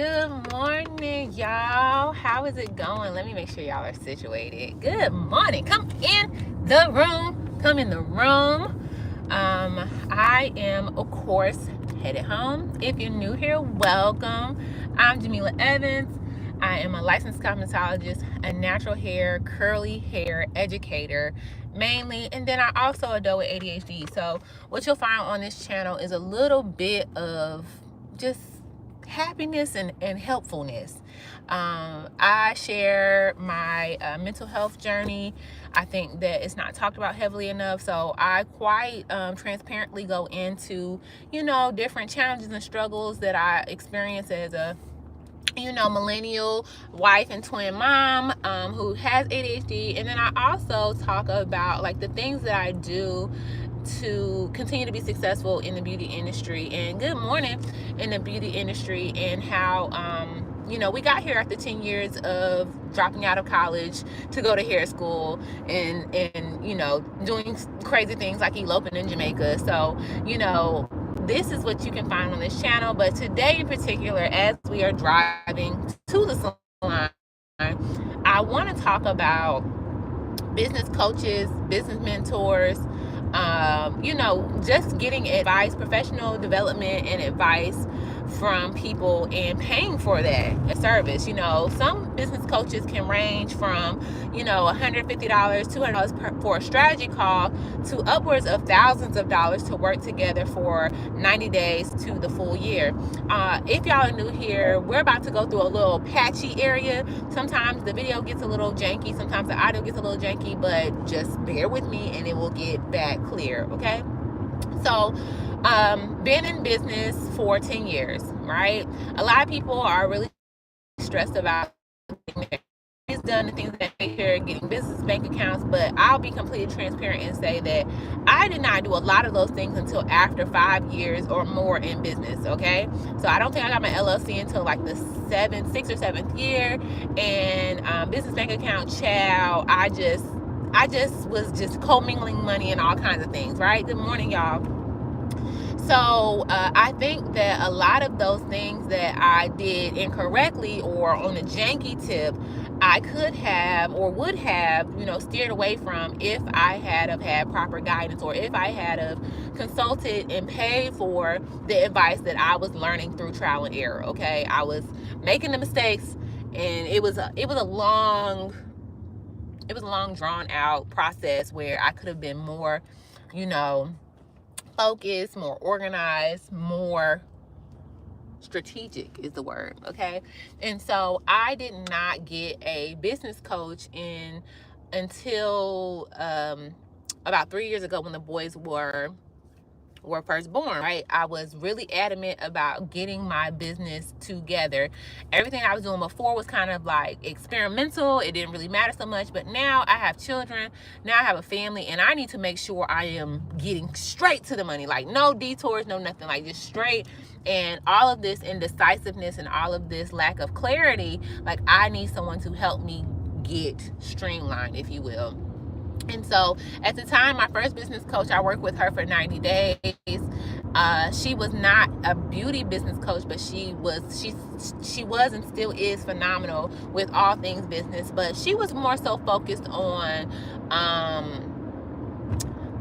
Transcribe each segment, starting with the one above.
Good morning, y'all. How is it going? Let me make sure y'all are situated. Good morning. Come in the room. Come in the room. I am, of course, headed home. If you're new here, welcome. I'm Jamila Evans. I am a licensed cosmetologist, a natural hair, curly hair educator, mainly, and then I also adult with ADHD. So what you'll find on this channel is a little bit of just happiness and helpfulness. I share my mental health journey. I think that it's not talked about heavily enough, so I quite transparently go into, different challenges and struggles that I experience as a millennial wife and twin mom who has ADHD. And then I also talk about like the things that I do to continue to be successful in the beauty industry, and good morning, in the beauty industry, and how we got here after 10 years of dropping out of college to go to hair school and doing crazy things like eloping in Jamaica. So this is what you can find on this channel. But today in particular, as we are driving to the salon, I want to talk about business coaches, business mentors, just getting advice, professional development and advice from people, and paying for that service. Some business coaches can range from $150, $200 for a strategy call to upwards of thousands of dollars to work together for 90 days to the full year. If y'all are new here, we're about to go through a little patchy area. Sometimes the video gets a little janky, sometimes the audio gets a little janky, but just bear with me and it will get back clear, okay? So been in business for 10 years, right? A lot of people are really stressed about getting done, the things that make sure, getting business bank accounts, but I'll be completely transparent and say that I did not do a lot of those things until after 5 years or more in business, okay? So I don't think I got my LLC until like the 6th or 7th year, and business bank account, child, I just was just commingling money and all kinds of things, right? Good morning, y'all. So I think that a lot of those things that I did incorrectly or on a janky tip, I could have or would have, steered away from if I had have had proper guidance, or if I had have consulted and paid for the advice that I was learning through trial and error. Okay, I was making the mistakes, and it was a long drawn out process where I could have been more, focused, more organized, more strategic is the word, okay? And so I did not get a business coach until about 3 years ago, when the boys were first born, right? I was really adamant about getting my business together. Everything I was doing before was kind of like experimental. It didn't really matter so much, but now I have children, now I have a family, and I need to make sure I am getting straight to the money, like no detours, no nothing, like just straight. And all of this indecisiveness and all of this lack of clarity, like I need someone to help me get streamlined, if you will. And so at the time, my first business coach, I worked with her for 90 days. She was not a beauty business coach, but she was and still is phenomenal with all things business. But she was more so focused on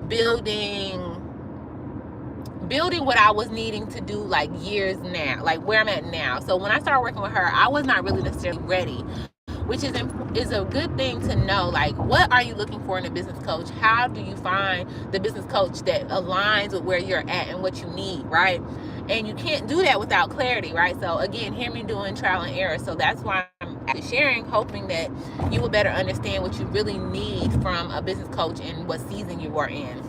building what I was needing to do, like years now, like where I'm at now. So when I started working with her, I was not really necessarily ready, which is a good thing to know. Like, what are you looking for in a business coach? How do you find the business coach that aligns with where you're at and what you need, right? And you can't do that without clarity, right? So again, hear me doing trial and error. So that's why I'm actually sharing, hoping that you will better understand what you really need from a business coach and what season you are in.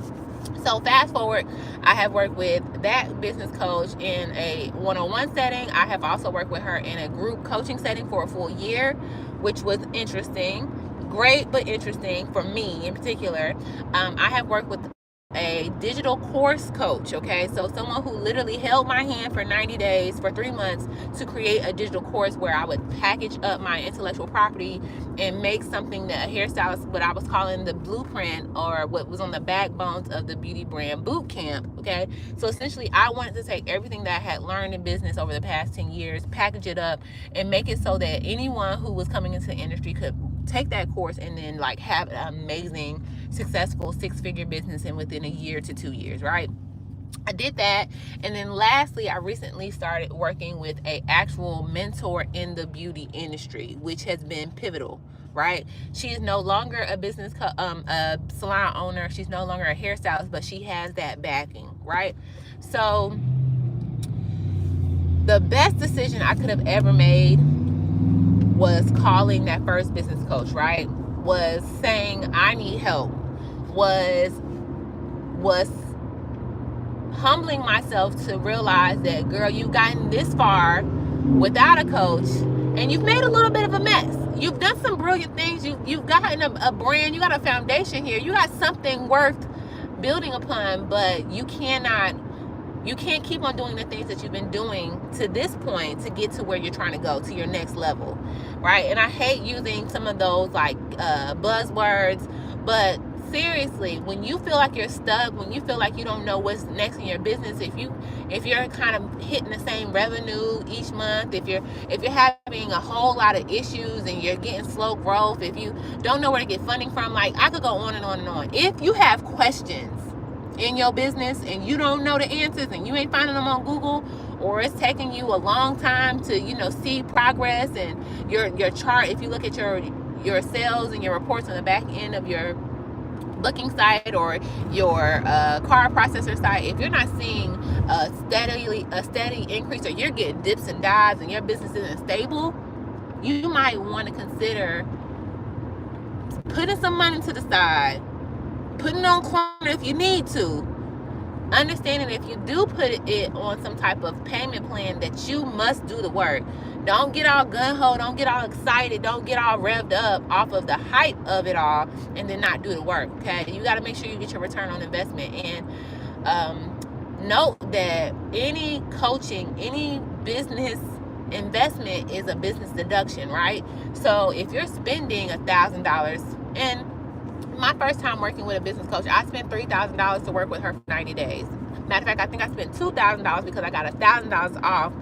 So fast forward, I have worked with that business coach in a one-on-one setting. I have also worked with her in a group coaching setting for a full year, which was interesting, great, but interesting for me in particular. I have worked with a digital course coach, okay? So someone who literally held my hand for 90 days, for 3 months, to create a digital course where I would package up my intellectual property and make something that a hairstylist, what I was calling the blueprint, or what was on the backbones of the beauty brand boot camp, okay? So essentially, I wanted to take everything that I had learned in business over the past 10 years, package it up, and make it so that anyone who was coming into the industry could take that course and then like have an amazing, successful 6-figure business in within a year to 2 years, right? I did that. And then lastly, I recently started working with a actual mentor in the beauty industry, which has been pivotal, right? She is no longer a business a salon owner. She's no longer a hairstylist, but she has that backing, right? So the best decision I could have ever made was calling that first business coach, right? Was saying I need help. Was humbling myself to realize that, girl, you've gotten this far without a coach, and you've made a little bit of a mess. You've done some brilliant things. You've gotten a brand. You got a foundation here. You got something worth building upon, but you can't keep on doing the things that you've been doing to this point to get to where you're trying to go, to your next level, right? And I hate using some of those like buzzwords, but seriously, when you feel like you're stuck, when you feel like you don't know what's next in your business, if you're kind of hitting the same revenue each month, if you're having a whole lot of issues and you're getting slow growth, if you don't know where to get funding from, like I could go on and on and on. If you have questions in your business and you don't know the answers and you ain't finding them on Google, or it's taking you a long time to see progress and your chart, if you look at your sales and your reports on the back end of your booking site or your card processor site, if you're not seeing a steady increase, or you're getting dips and dives and your business isn't stable, you might want to consider putting some money to the side, putting it on corner if you need to, understanding if you do put it on some type of payment plan that you must do the work. Don't get all gung-ho, don't get all excited, don't get all revved up off of the hype of it all and then not do the work, okay? You got to make sure you get your return on investment. And note that any coaching, any business investment is a business deduction, right? So if you're spending $1,000, and my first time working with a business coach, I spent $3,000 to work with her for 90 days. Matter of fact, I think I spent $2,000 because I got $1,000 off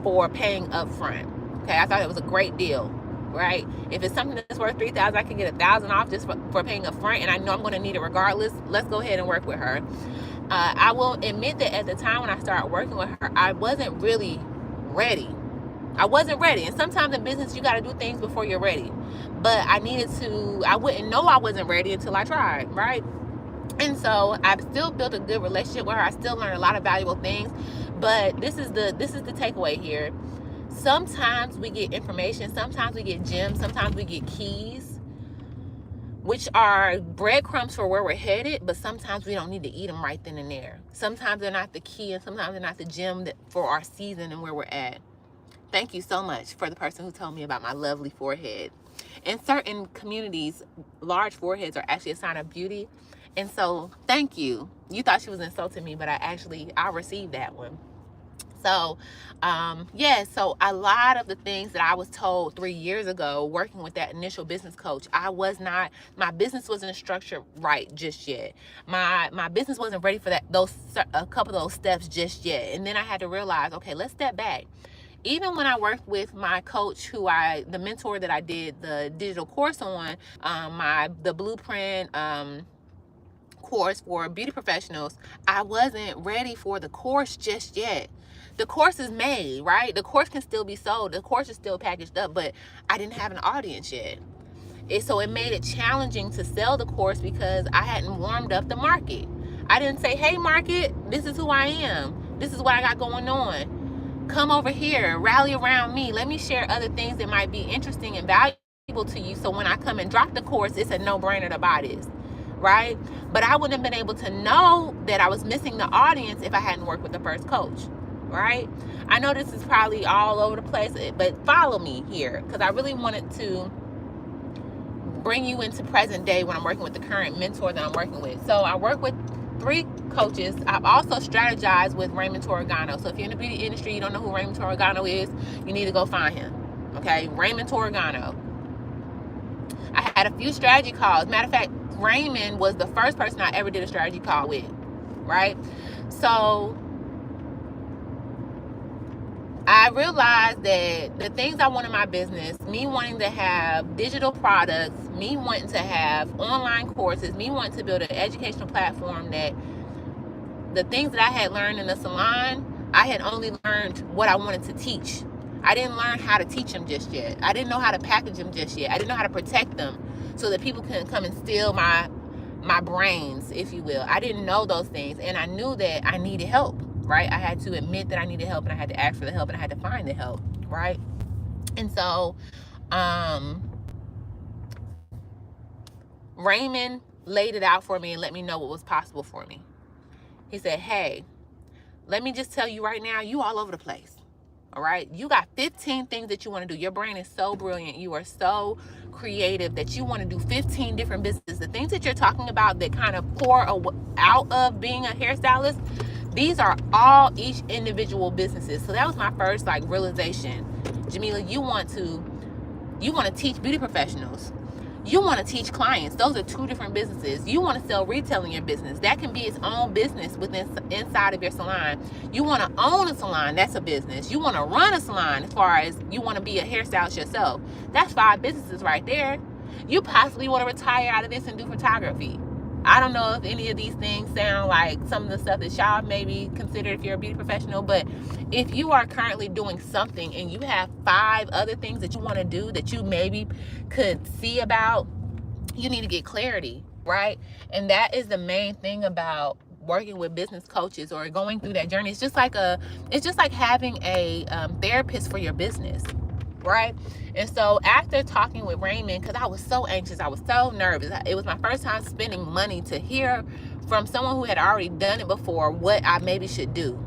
for paying up front. Okay, I thought it was a great deal, right? If it's something that's worth $3,000, I can get $1,000 off just for paying up front, and I know I'm going to need it regardless. Let's go ahead and work with her. I will admit that at the time when I started working with her, I wasn't really ready. I wasn't ready. And sometimes in business, you got to do things before you're ready. But I wouldn't know I wasn't ready until I tried, right? And so I've still built a good relationship with her. I still learned a lot of valuable things. But this is the takeaway here. Sometimes we get information, sometimes we get gems, sometimes we get keys, which are breadcrumbs for where we're headed, but sometimes we don't need to eat them right then and there. Sometimes they're not the key, and sometimes they're not the gem for our season and where we're at. Thank you so much for the person who told me about my lovely forehead. In certain communities, large foreheads are actually a sign of beauty. And so thank you. You thought she was insulting me, but I received that one. So, so a lot of the things that I was told 3 years ago working with that initial business coach, my business wasn't structured right just yet. My business wasn't ready for a couple of those steps just yet. And then I had to realize, okay, let's step back. Even when I worked with my coach, the mentor that I did the digital course on, the blueprint, course for beauty professionals, I wasn't ready for the course just yet. The course is made, right? The course can still be sold. The course is still packaged up, but I didn't have an audience yet. So it made it challenging to sell the course because I hadn't warmed up the market. I didn't say, hey market, this is who I am. This is what I got going on. Come over here, rally around me. Let me share other things that might be interesting and valuable to you. So when I come and drop the course, it's a no-brainer to buy this, right? But I wouldn't have been able to know that I was missing the audience if I hadn't worked with the first coach, right? I know this is probably all over the place, but follow me here because I really wanted to bring you into present day when I'm working with the current mentor that I'm working with. So I work with 3 coaches. I've also strategized with Raymond Torregano. So if you're in the beauty industry, you don't know who Raymond Torregano is, you need to go find him. Okay, Raymond Torregano. I had a few strategy calls. Matter of fact, Raymond was the first person I ever did a strategy call with, right? So I realized that the things I want in my business, me wanting to have digital products, me wanting to have online courses, me wanting to build an educational platform, that the things that I had learned in the salon, I had only learned what I wanted to teach. I didn't learn how to teach them just yet. I didn't know how to package them just yet. I didn't know how to protect them so that people couldn't come and steal my brains, if you will. I didn't know those things, and I knew that I needed help, right? I had to admit that I needed help, and I had to ask for the help, and I had to find the help, right? And so Raymond laid it out for me and let me know what was possible for me. He said, hey, let me just tell you right now, you all over the place. All right, you got 15 things that you want to do. Your brain is so brilliant. You are so creative that you want to do 15 different businesses. The things that you're talking about that kind of pour out of being a hairstylist, these are all each individual businesses. So that was my first realization. Jamila, you want to teach beauty professionals. You want to teach clients. Those are 2 different businesses. You want to sell retail in your business. That can be its own business inside of your salon. You want to own a salon. That's a business. You want to run a salon as far as you want to be a hairstylist yourself. That's 5 businesses right there. You possibly want to retire out of this and do photography. I don't know if any of these things sound like some of the stuff that y'all maybe consider if you're a beauty professional, but if you are currently doing something and you have 5 other things that you want to do that you maybe could see about, you need to get clarity, right? And that is the main thing about working with business coaches or going through that journey. It's just like having a therapist for your business, right? And so after talking with Raymond, because I was so anxious, I was so nervous, it was my first time spending money, to hear from someone who had already done it before what I maybe should do.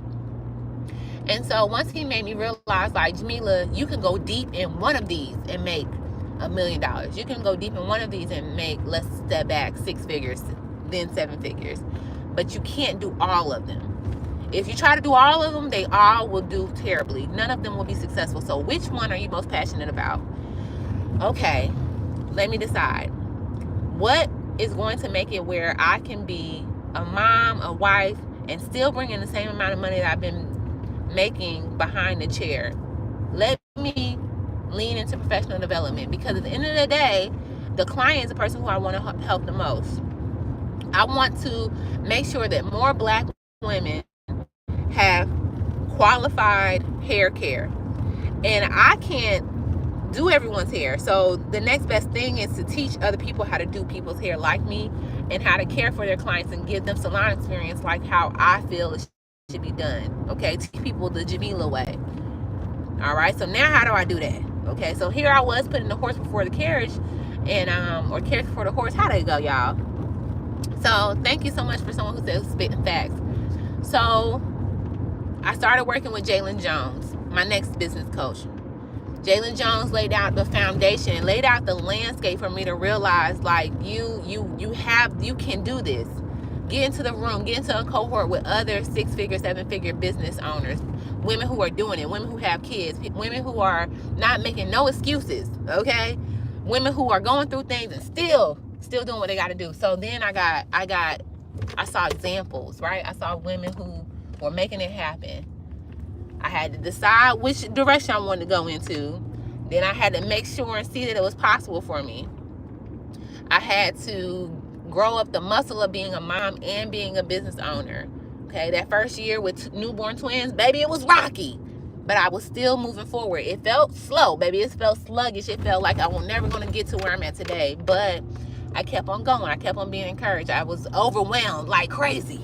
And so once he made me realize, Jamila, you can go deep in one of these and make $1 million. You can go deep in one of these and make, let's step back, 6 figures, then 7 figures. But you can't do all of them. If you try to do all of them, they all will do terribly. None of them will be successful. So which one are you most passionate about? Okay, let me decide. What is going to make it where I can be a mom, a wife, and still bring in the same amount of money that I've been making behind the chair? Let me lean into professional development, because at the end of the day, the client is the person who I want to help the most. I want to make sure that more Black women have qualified hair care, and I can't do everyone's hair. So the next best thing is to teach other people how to do people's hair like me, and how to care for their clients and give them salon experience like how I feel it should be done. Okay, teach people the Jamila way. All right, so now how do I do that? Okay, so here I was putting the horse before the carriage, and or carriage before the horse. How did it go, y'all? So thank you so much for someone who says spitting facts. So I started working with Jalen Jones, my next business coach. Jalen Jones laid out the foundation, laid out the landscape for me to realize, you can do this. Get into the room, get into a cohort with other 6-figure, 7-figure business owners, women who are doing it, women who have kids, women who are not making no excuses, okay? Women who are going through things and still doing what they got to do. So then I saw examples, right? I saw women who were making it happen. I had to decide which direction I wanted to go into. Then I had to make sure and see that it was possible for me. I had to grow up the muscle of being a mom and being a business owner. Okay, that first year with newborn twins, baby, it was rocky, but I was still moving forward. It felt slow, baby. It felt sluggish. It felt like I was never going to get to where I'm at today, but I kept on going. I kept on being encouraged. I was overwhelmed like crazy,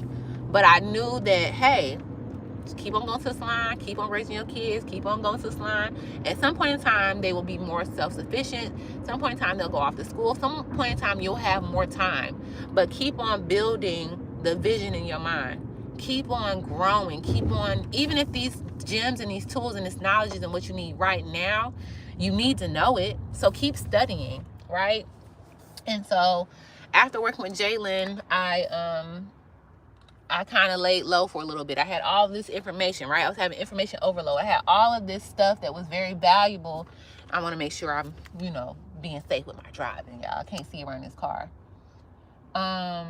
but I knew that, hey, just keep on going to the salon, keep on raising your kids, keep on going to the salon. At some point in time, they will be more self-sufficient. Some point in time, they'll go off to school. Some point in time, you'll have more time. But keep on building the vision in your mind. Keep on growing. Keep on, even if these gems and these tools and this knowledge isn't what you need right now, you need to know it. So keep studying, right? And so after working with Jalen, I I kind of laid low for a little bit. I had all this information, right? I was having information overload. I had all of this stuff that was very valuable. I want to make sure I'm, being safe with my driving, y'all. I can't see around this car. I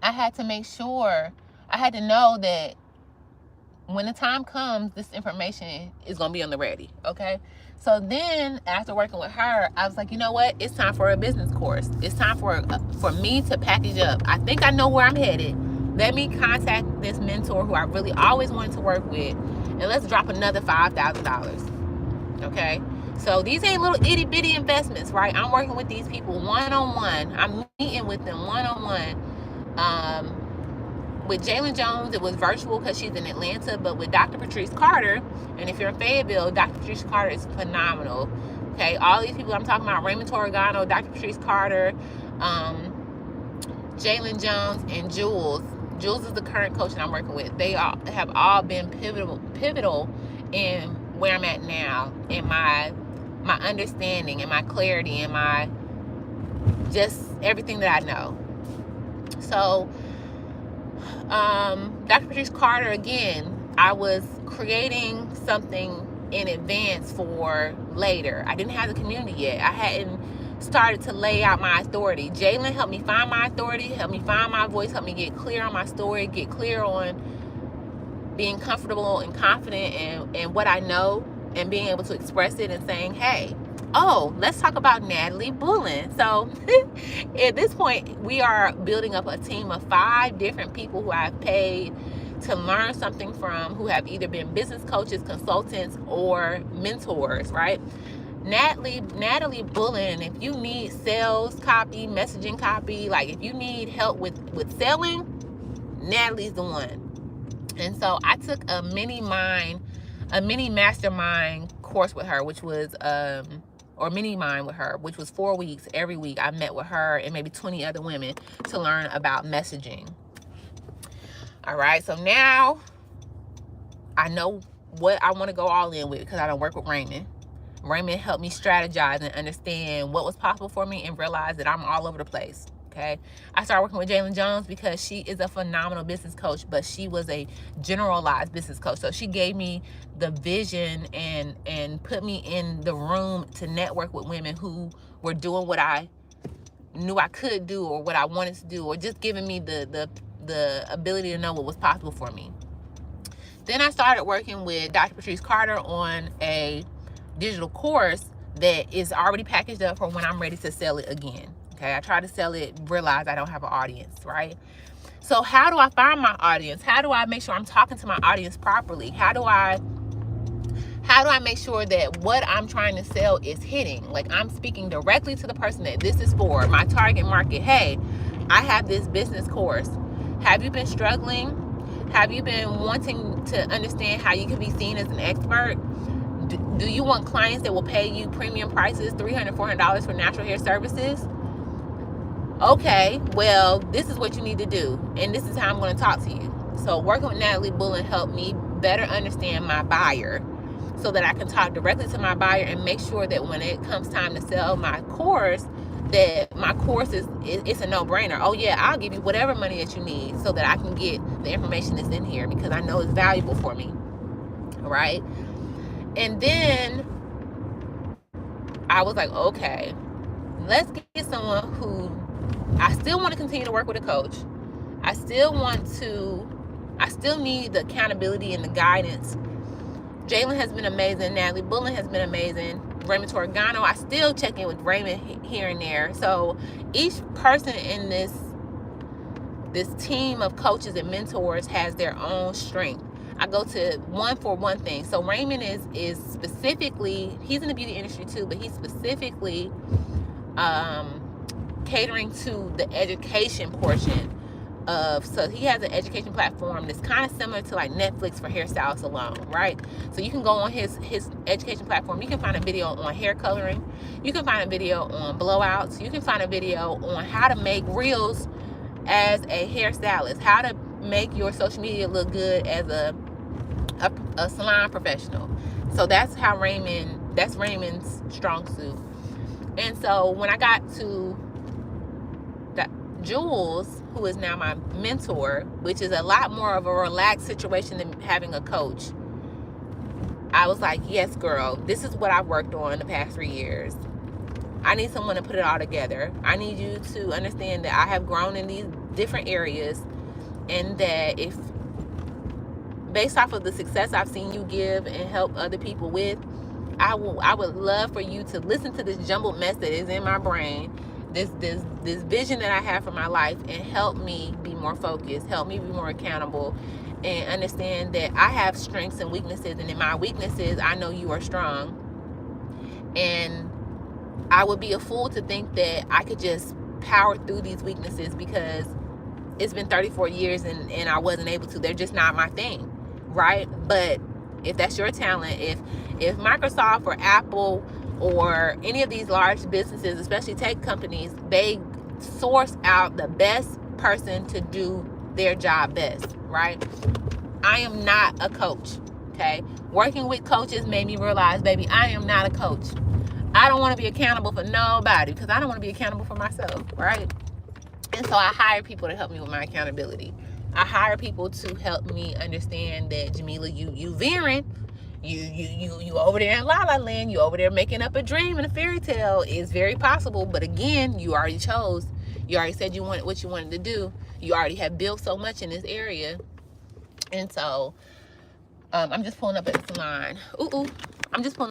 had to make sure, I had to know that when the time comes, this information is going to be on the ready, okay? So then, after working with her, I was like, you know what? It's time for a business course. It's time for me to package up. I think I know where I'm headed. Let me contact this mentor who I really always wanted to work with, and let's drop another $5,000, okay? So these ain't little itty-bitty investments, right? I'm working with these people one-on-one. I'm meeting with them one-on-one. With Jalen Jones, it was virtual because she's in Atlanta, but with Dr. Patrice Carter, and if you're in Fayetteville, Dr. Patrice Carter is phenomenal. Okay, all these people I'm talking about, Raymond Torregano, Dr. Patrice Carter, Jalen Jones, and Jules. Jules is the current coach that I'm working with. They have all been pivotal in where I'm at now, in my understanding and my clarity and my just everything that I know. So Dr. Patrice Carter, again, I was creating something in advance for later. I didn't have the community yet. I hadn't started to lay out my authority. Jalen helped me find my authority, helped me find my voice, helped me get clear on my story, get clear on being comfortable and confident in what I know, and being able to express it and saying, hey, let's talk about Natalie Bullen. So at this point, we are building up a team of 5 different people who I've paid to learn something from, who have either been business coaches, consultants, or mentors, right? Natalie Bullen, if you need sales copy, messaging copy, like if you need help with selling, Natalie's the one. And so I took a mini mastermind course with her, which was or mini mind with her, which was 4 weeks. Every week I met with her and maybe 20 other women to learn about messaging. All right, so now I know what I want to go all in with, because I don't work with Raymond. Raymond helped me strategize and understand what was possible for me and realize that I'm all over the place. Okay, I started working with Jalen Jones because she is a phenomenal business coach, but she was a generalized business coach. So she gave me the vision and put me in the room to network with women who were doing what I knew I could do, or what I wanted to do, or just giving me the ability to know what was possible for me. Then I started working with Dr. Patrice Carter on a digital course that is already packaged up for when I'm ready to sell it again. Okay, I try to sell it, realize I don't have an audience, right? So how do I find my audience? How do I make sure I'm talking to my audience properly? How do I make sure that what I'm trying to sell is hitting? Like, I'm speaking directly to the person that this is for, my target market. Hey, I have this business course. Have you been struggling? Have you been wanting to understand how you can be seen as an expert? Do you want clients that will pay you premium prices, $300, $400 for natural hair services? Okay, well, this is what you need to do, and this is how I'm going to talk to you. So working with Natalie Bullen helped me better understand my buyer, so that I can talk directly to my buyer and make sure that when it comes time to sell my course, that my course it's a no-brainer. Oh yeah, I'll give you whatever money that you need so that I can get the information that's in here, because I know it's valuable for me, right? And then I was like, okay, let's get someone who, I still want to continue to work with a coach. I still need the accountability and the guidance. Jalen has been amazing. Natalie Bullen has been amazing. Raymond Torregano, I still check in with Raymond here and there. So each person in this team of coaches and mentors has their own strength. I go to one for one thing. So Raymond is specifically, he's in the beauty industry too, but he's specifically catering to the education portion of, so he has an education platform that's kind of similar to like Netflix for hairstylists alone, right? So you can go on his education platform. You can find a video on hair coloring. You can find a video on blowouts. You can find a video on how to make reels as a hairstylist, how to make your social media look good as a salon professional. So that's Raymond's strong suit. And so when I got to Jules, who is now my mentor, which is a lot more of a relaxed situation than having a coach, I was like, yes, girl, this is what I've worked on the past 3 years. I need someone to put it all together. I need you to understand that I have grown in these different areas, and that if, based off of the success I've seen you give and help other people with, I would love for you to listen to this jumbled mess that is in my brain, this vision that I have for my life, and help me be more focused, help me be more accountable, and understand that I have strengths and weaknesses, and in my weaknesses, I know you are strong. And I would be a fool to think that I could just power through these weaknesses because it's been 34 years and I wasn't able to. They're just not my thing, right? But if that's your talent, if Microsoft or Apple or any of these large businesses, especially tech companies, they source out the best person to do their job best, right? I am not a coach, okay? Working with coaches made me realize, baby, I am not a coach. I don't want to be accountable for nobody because I don't want to be accountable for myself, right? And so I hire people to help me with my accountability. I hire people to help me understand that, Jamila, you veering, you over there in La La Land, you over there making up a dream and a fairy tale. Is very possible, but again, you already chose. You already said you wanted what you wanted to do. You already have built so much in this area, and so I'm just pulling up at the salon. I'm just pulling.